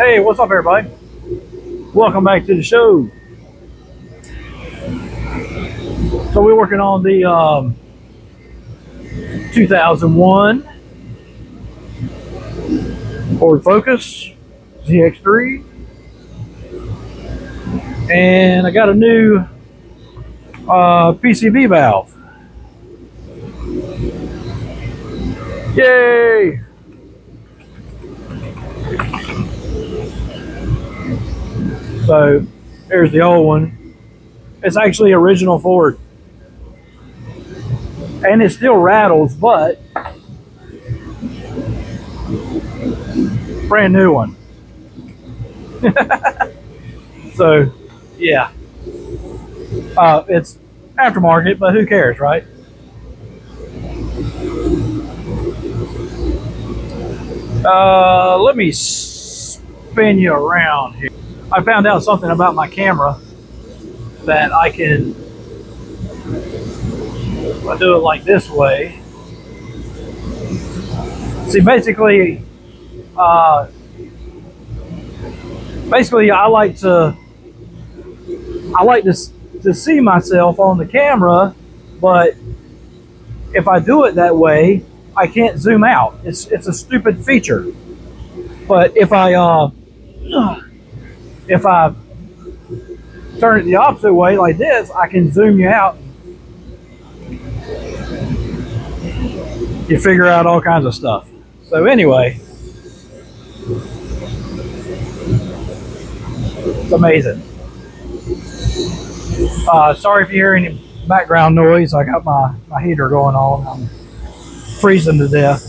Hey, what's up, everybody? Welcome back to the show. So we're working on the 2001 Ford Focus ZX3, and I got a new PCV valve. Yay! So there's the old one. It's actually original Ford, and it still rattles, but brand new one. So yeah, it's aftermarket, but who cares, right? Let me spin you around here. I found out something about my camera that I can do it like this way. See, basically I like to see myself on the camera, but if I do it that way, I can't zoom out. It's a stupid feature. But if I turn it the opposite way like this, I can zoom you out. You figure out all kinds of stuff. So anyway, it's amazing. Sorry if you hear any background noise. I got my heater going on. I'm freezing to death.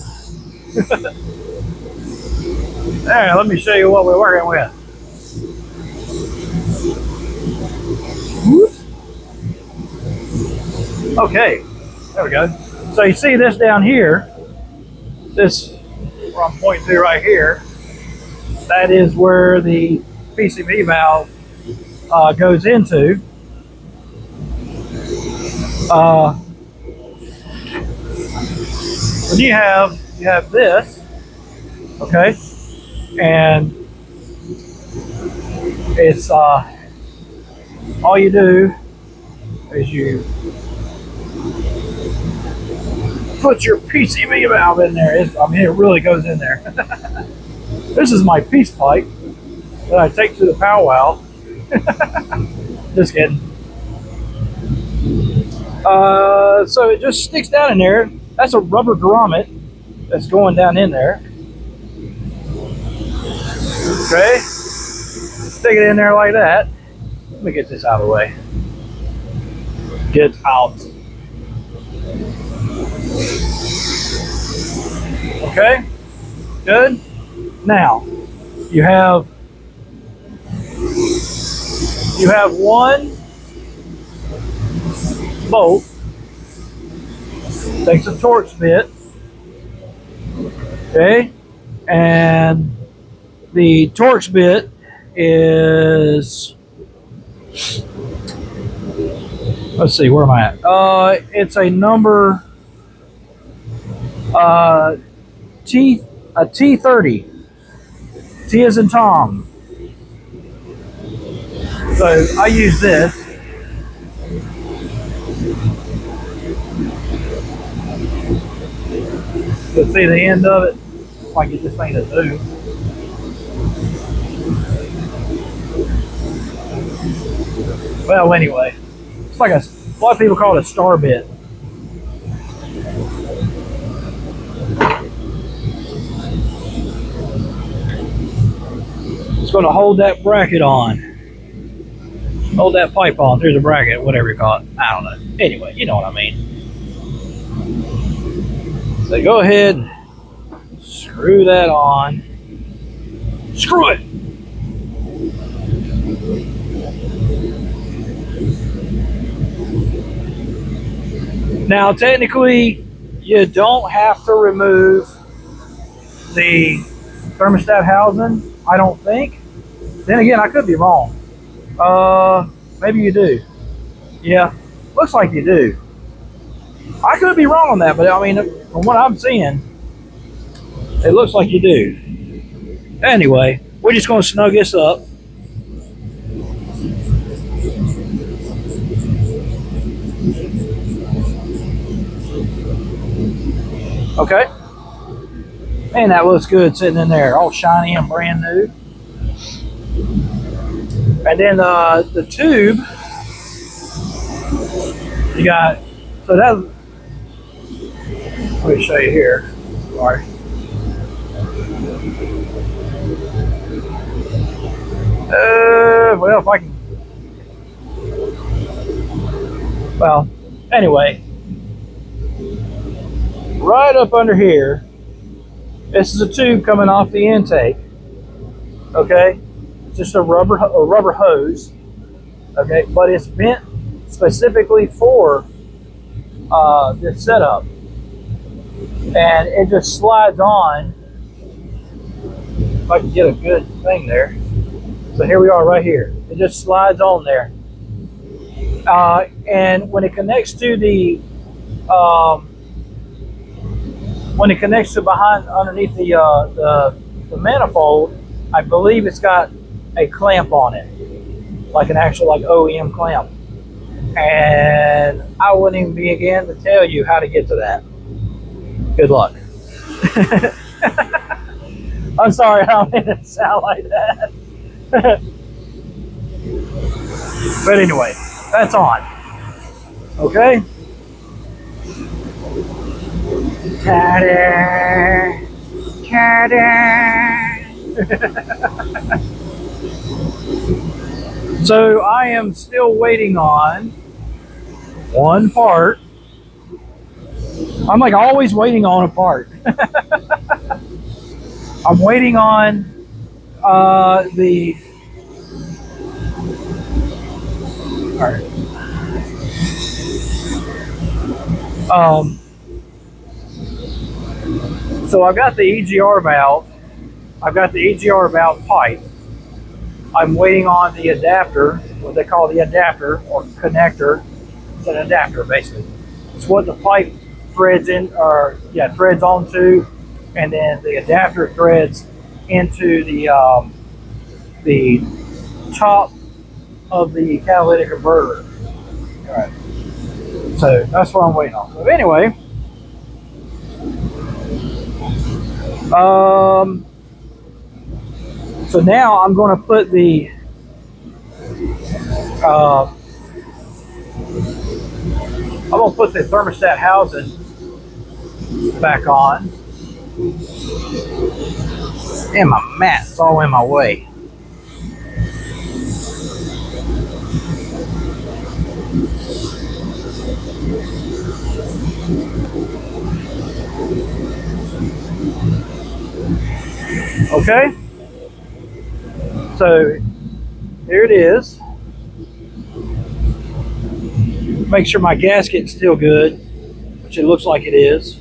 Alright, let me show you what we're working with. Okay, there we go. So you see this down here, this where I'm pointing to right here, that is where the PCV valve goes into. When you have this, okay, and it's all you do is you put your PCV valve in there. It really goes in there. This is my peace pipe that I take to the powwow. Just kidding. So it just sticks down in there. That's a rubber grommet that's going down in there. Okay, stick it in there like that. Let me get this out of the way. Get out. Okay, good. Now you have one bolt. Takes a Torx bit. Okay, and the Torx bit is, let's see, where am I at? It's a number T30. T as in Tom. So I use this. You can see the end of it. If I get this thing to zoom. Well, anyway, it's like a lot of people call it a star bit. It's going to hold that bracket on. Hold that pipe on through the bracket, whatever you call it. I don't know. Anyway, you know what I mean. So go ahead and screw that on. Screw it! Now, technically, you don't have to remove the thermostat housing, I don't think. Then again, I could be wrong. Maybe you do. Yeah, looks like you do. I could be wrong on that, but I mean, from what I'm seeing, it looks like you do. Anyway, we're just going to snug this up. Okay. Man, that looks good sitting in there, all shiny and brand new. And then the tube, you got, so that, let me show you here. Sorry. Well, if I can, well, anyway, right up under here, this is a tube coming off the intake. Okay, it's just a rubber hose. Okay, but it's bent specifically for this setup, and it just slides on. If I can get a good thing there. So here we are right here. It just slides on there, and when it connects to the behind underneath the manifold, I believe it's got a clamp on it, like an actual like OEM clamp. And I wouldn't even begin to tell you how to get to that. Good luck. I'm sorry, I don't mean to sound like that. But anyway, that's on. Okay. Ta-da! Ta-da! So I am still waiting on one part. I'm like always waiting on a part. I'm waiting on the. All right. So I've got the EGR valve. I've got the EGR valve pipe. I'm waiting on the adapter, what they call the adapter or connector. It's an adapter basically. It's what the pipe threads in, or yeah, threads onto, and then the adapter threads into the top of the catalytic converter. All right. So that's what I'm waiting on. So anyway, so now I'm going to put the thermostat housing back on. And my mat's all in my way. Okay, so here it is. Make sure my gasket's still good, which it looks like it is.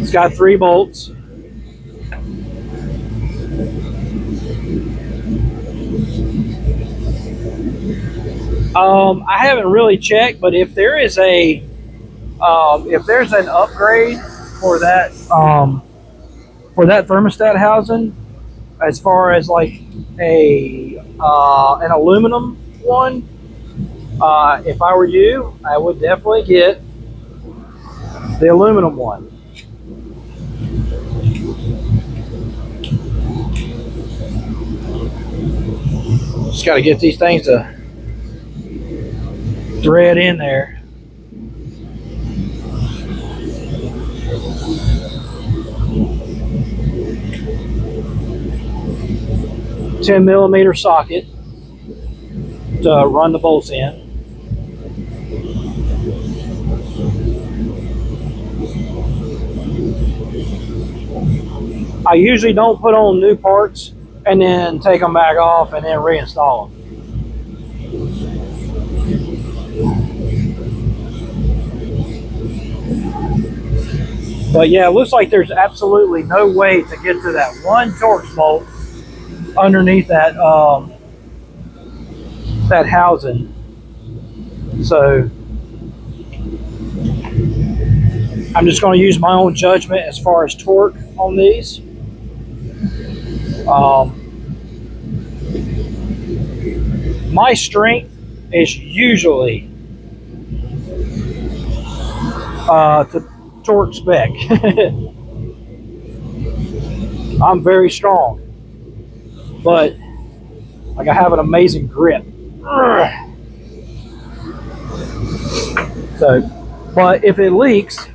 It's got 3 bolts. I haven't really checked, but if there is if there's an upgrade for that thermostat housing, as far as like an aluminum one, if I were you, I would definitely get the aluminum one. Just got to get these things to thread in there. $10mm socket to run the bolts in. I usually don't put on new parts and then take them back off and then reinstall them. But yeah, it looks like there's absolutely no way to get to that one Torx bolt underneath that that housing. So I'm just going to use my own judgment as far as torque on these. My strength is usually to torque spec. I'm very strong, but like I have an amazing grip. So, but if it leaks,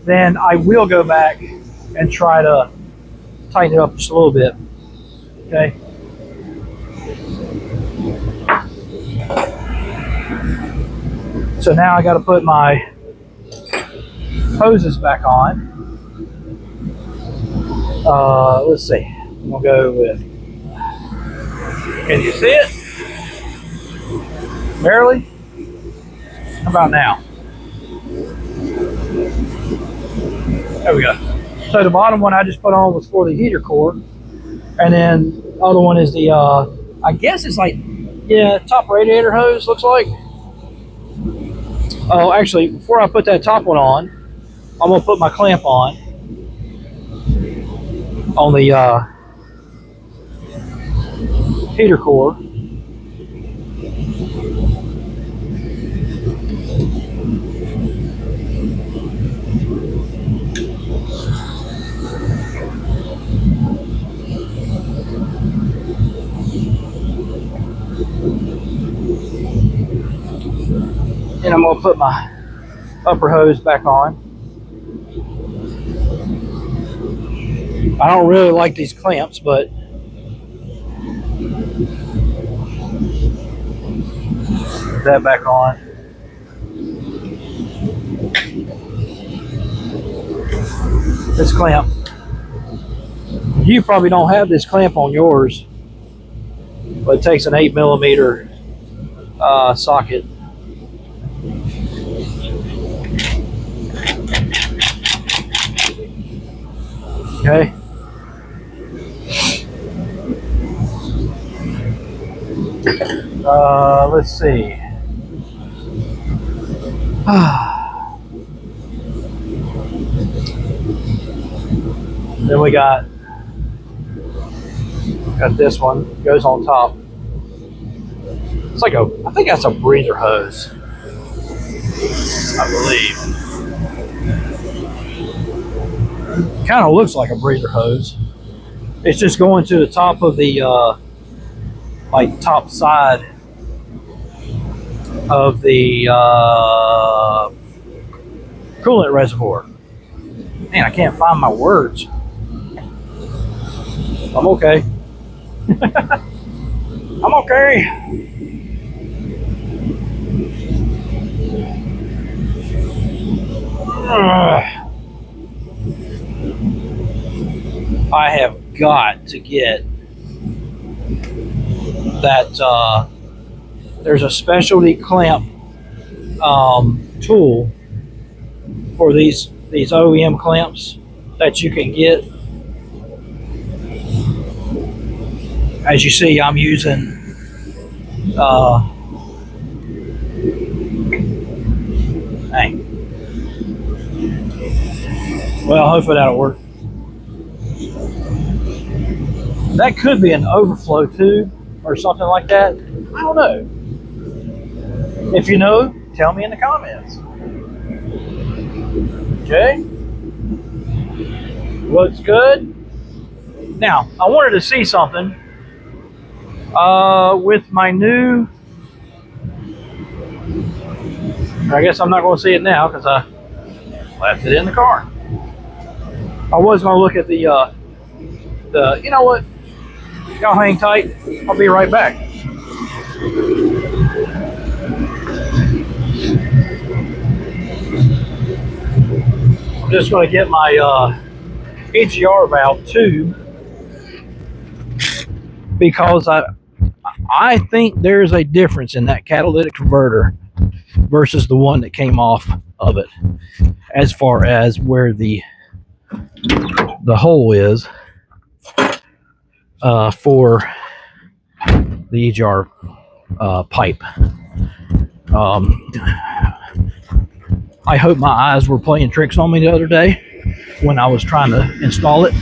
then I will go back and try to tighten it up just a little bit. Okay. So now I got to put my hoses back on. Let's see. I'm gonna go with. Can you see it? Barely. How about now? There we go. So the bottom one I just put on was for the heater core, and then the other one is the I guess it's like, yeah, top radiator hose looks like. Oh, actually, before I put that top one on, I'm gonna put my clamp on the heater core. And I'm gonna put my upper hose back on. I don't really like these clamps, but put that back on. This clamp, you probably don't have this clamp on yours, but it takes an 8mm socket. Okay. Let's see. Then we got this one, goes on top. It's like I think that's a breather hose, I believe. Kind of looks like a breather hose. It's just going to the top of the like top side of the coolant reservoir. Man, I can't find my words. I'm okay. I'm okay. I have got to get that. There's a specialty clamp tool for these OEM clamps that you can get. As you see, I'm using well, hopefully that'll work. That could be an overflow tube or something like that. I don't know. If you know, tell me in the comments. Okay. Looks good. Now, I wanted to see something with my new. I guess I'm not going to see it now because I left it in the car. I was going to look at the. You know what? Y'all hang tight. I'll be right back. I'm just going to get my EGR valve tube because I think there's a difference in that catalytic converter versus the one that came off of it, as far as where the hole is for the EGR pipe. I hope my eyes were playing tricks on me the other day when I was trying to install it.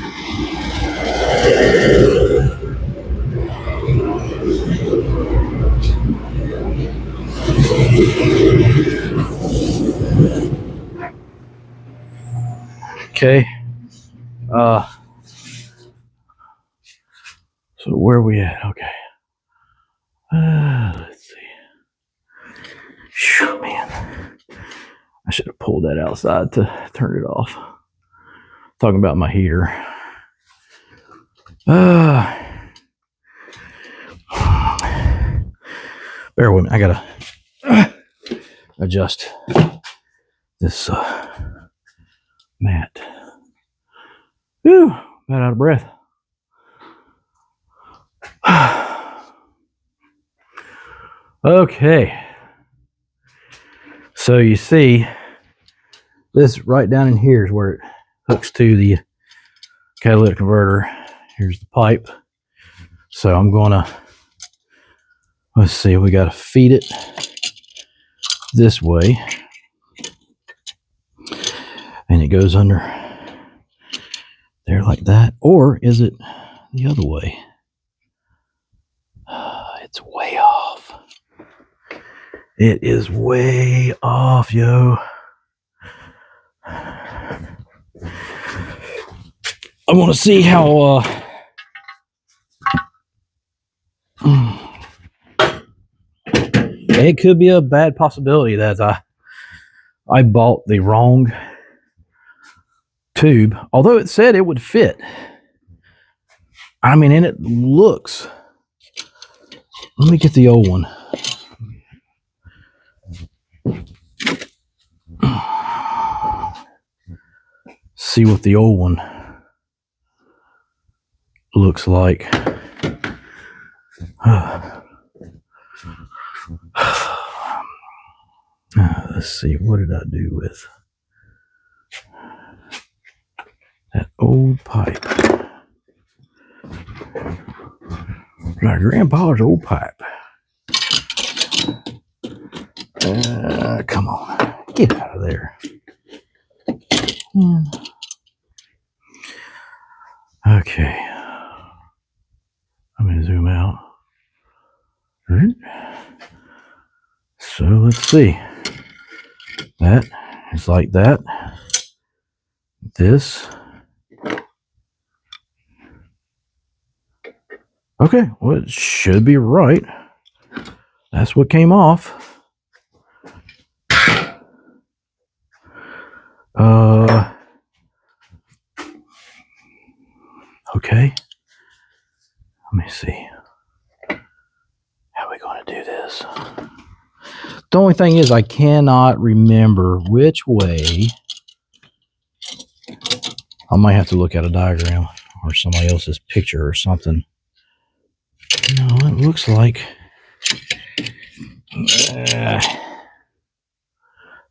Okay. So where are we at? Okay. Let's see. Phew, man. I should have pulled that outside to turn it off. Talking about my heater. Bear with me. I gotta adjust this mat. Whew, about out of breath. Okay. So you see, this right down in here is where it hooks to the catalytic converter. Here's the pipe. So I'm gonna, let's see, we gotta feed it this way. And it goes under there like that. Or is it the other way? It's way off. It is way off, yo. I want to see how it could be a bad possibility that I bought the wrong tube, although it said it would fit. I mean, and it looks. Let me get the old one. See what the old one looks like. Let's see, what did I do with that old pipe? My grandpa's old pipe. Come on, get out of there. Okay, I'm gonna zoom out. So let's see. That is like that. This. Okay, well, it should be right. That's what came off. Okay. Let me see. How are we going to do this? The only thing is I cannot remember which way. I might have to look at a diagram or somebody else's picture or something. No, it looks like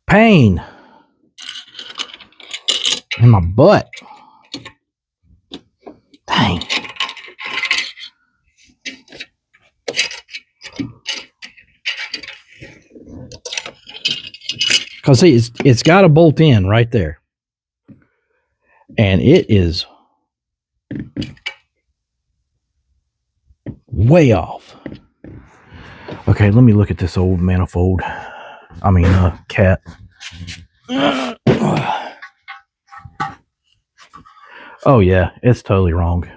pain in my butt. Dang. Because see, it's got a bolt in right there. And it is way off. Okay, let me look at this old manifold. I mean, cat. Oh, yeah, it's totally wrong.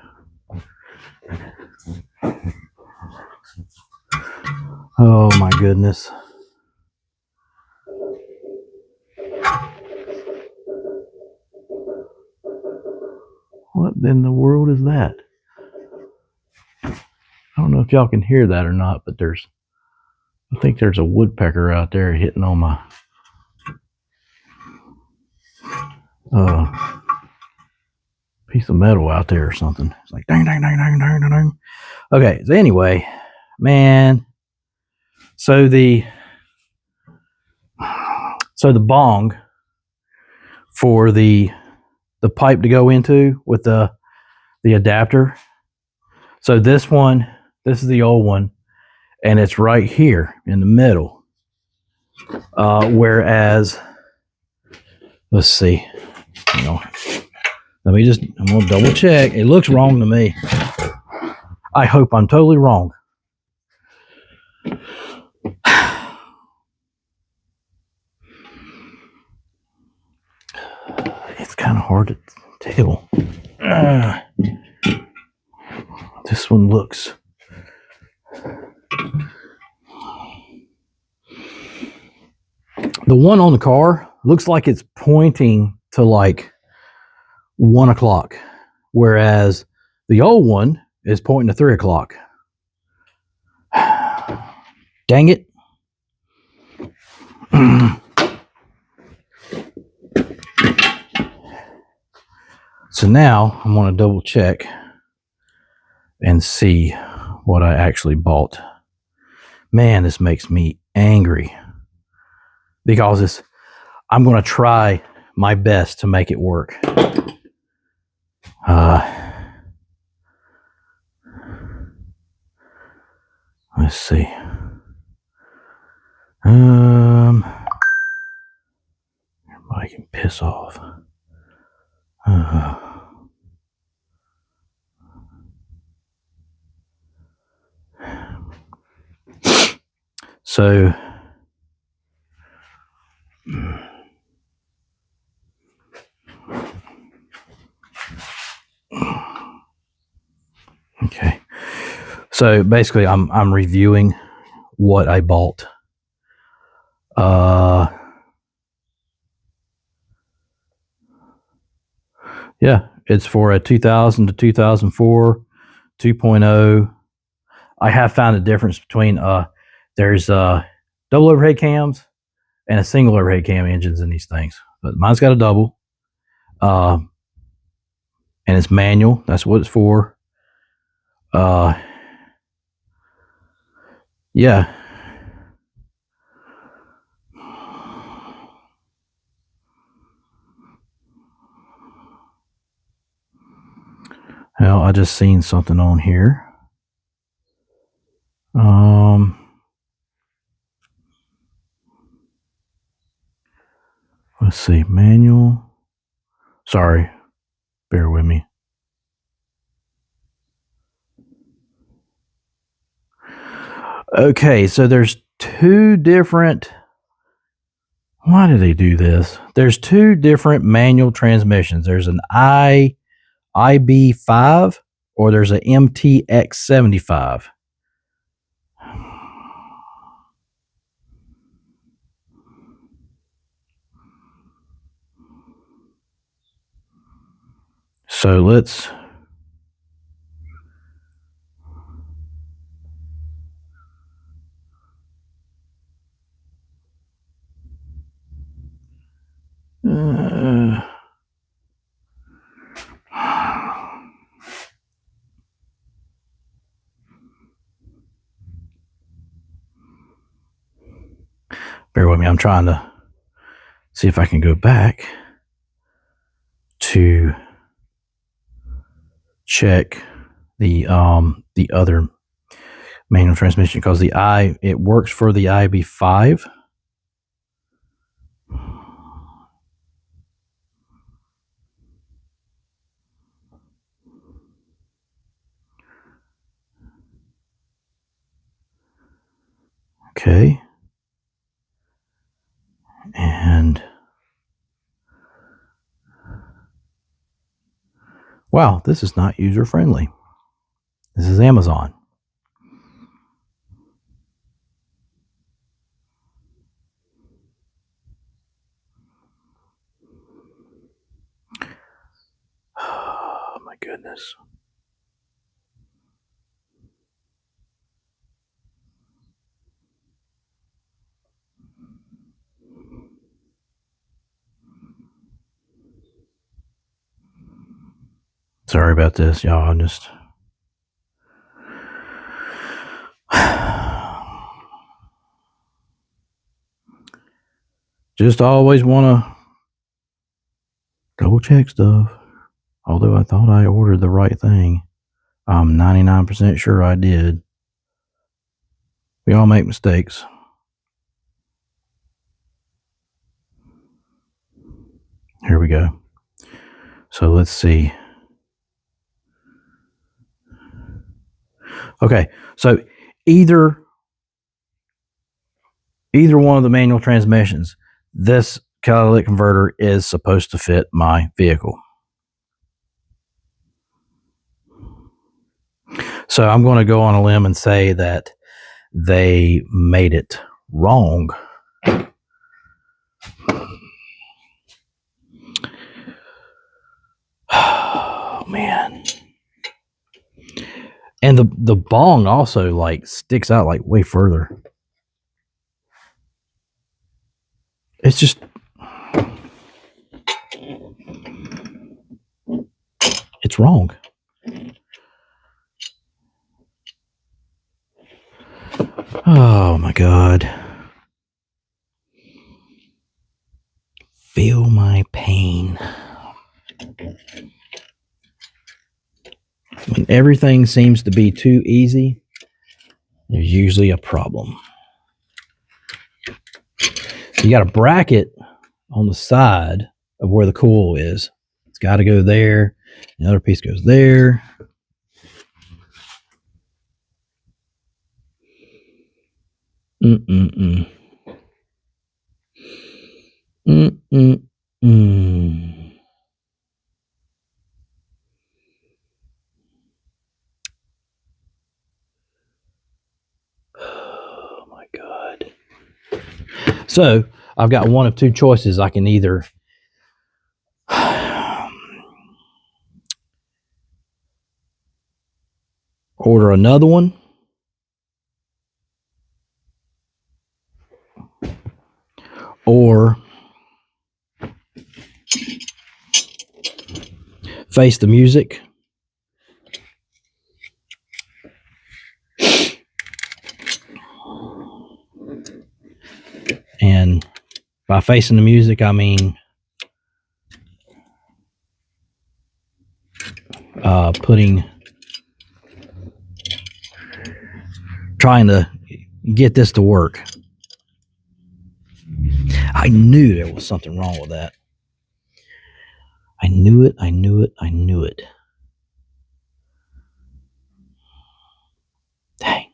Oh, my goodness. What in the world is that? I don't know if y'all can hear that or not, but I think there's a woodpecker out there hitting on my piece of metal out there or something. It's like dang, dang, dang, dang, dang, dang. Okay, so anyway, man. So the bong for the pipe to go into with the adapter. So this is the old one, and it's right here in the middle. Whereas Let's see. Hang on. I'm going to double check. It looks wrong to me. I hope I'm totally wrong. It's kind of hard to tell. This one looks. The one on the car looks like it's pointing to like 1 o'clock, whereas the old one is pointing to 3 o'clock. Dang it. So now I'm going to double check and see what I actually bought. Man, this makes me angry because I'm going to try my best to make it work. Let's see. Everybody can piss off. So okay. So basically I'm reviewing what I bought. Yeah, it's for a 2000 to 2004 2.0. I have found a difference between there's double overhead cams and a single overhead cam engines in these things. But mine's got a double. And it's manual. That's what it's for. Yeah. Well, I just seen something on here. Let's see, manual. Sorry, bear with me. Okay, so there's two different. Why do they do this? There's two different manual transmissions. There's an IB5 or there's an MTX75. So let's bear with me. I'm trying to see if I can go back to check the other manual transmission because it works for the IB5. Okay. And wow, this is not user friendly. This is Amazon. Oh my goodness. Sorry about this, y'all. I'm just always want to double check stuff. Although I thought I ordered the right thing, I'm 99% sure I did. We all make mistakes. Here we go. So let's see. Okay, so either one of the manual transmissions, this catalytic converter is supposed to fit my vehicle. So I'm going to go on a limb and say that they made it wrong. Oh man. And the bong also like sticks out like way further. It's just it's wrong. Oh my God. Feel my pain. When everything seems to be too easy, there's usually a problem. So you got a bracket on the side of where the coil is. It's got to go there. The other piece goes there. Mm-mm-mm. Mm-mm-mm. Oh my God. So I've got one of two choices. I can either order another one, or face the music and by facing the music I mean trying to get this to work. I knew there was something wrong with that. I knew it. Dang.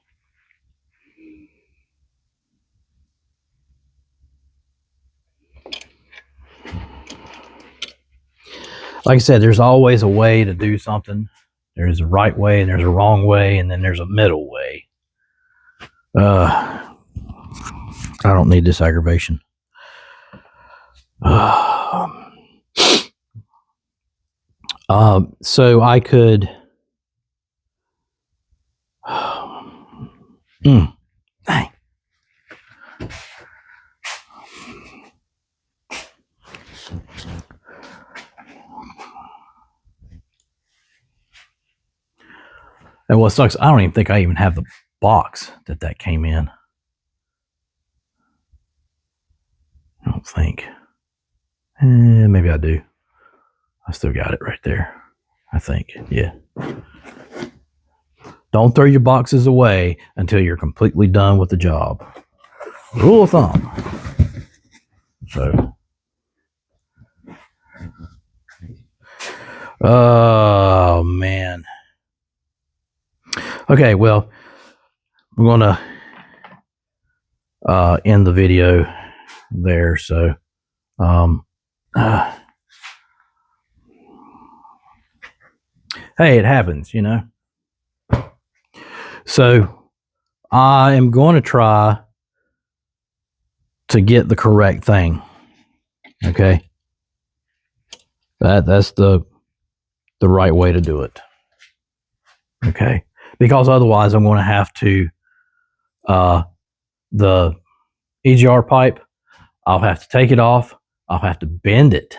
Like I said, there's always a way to do something. There's a right way and there's a wrong way, and then there's a middle way. I don't need this aggravation. So I could. Dang. And what sucks, I don't even think I even have the box that came in. I don't think. Maybe I do. I still got it right there. I think. Yeah. Don't throw your boxes away until you're completely done with the job. Rule of thumb. So. Oh, man. Okay, well, I'm going to end the video there. So, hey, it happens, you know. So, I am going to try to get the correct thing. Okay. That's the right way to do it. Okay. Because otherwise I'm going to have to, the EGR pipe, I'll have to take it off. I'll have to bend it,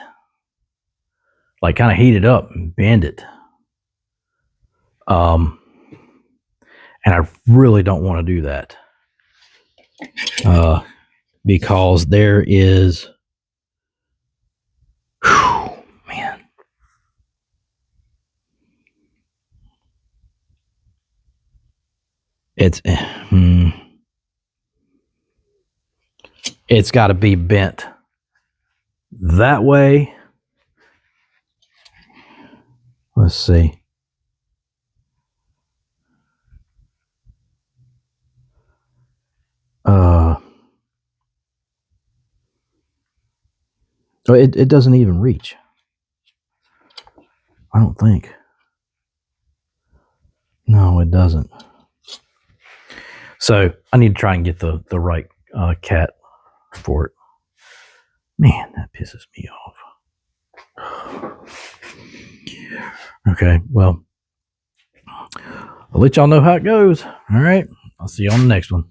like kind of heat it up and bend it. And I really don't want to do that. Because there is, man. It's got to be bent that way Let's see. So it doesn't even reach. I don't think. No, it doesn't. So I need to try and get the right cat for it. Man, that pisses me off. Okay, well, I'll let y'all know how it goes. All right, I'll see you on the next one.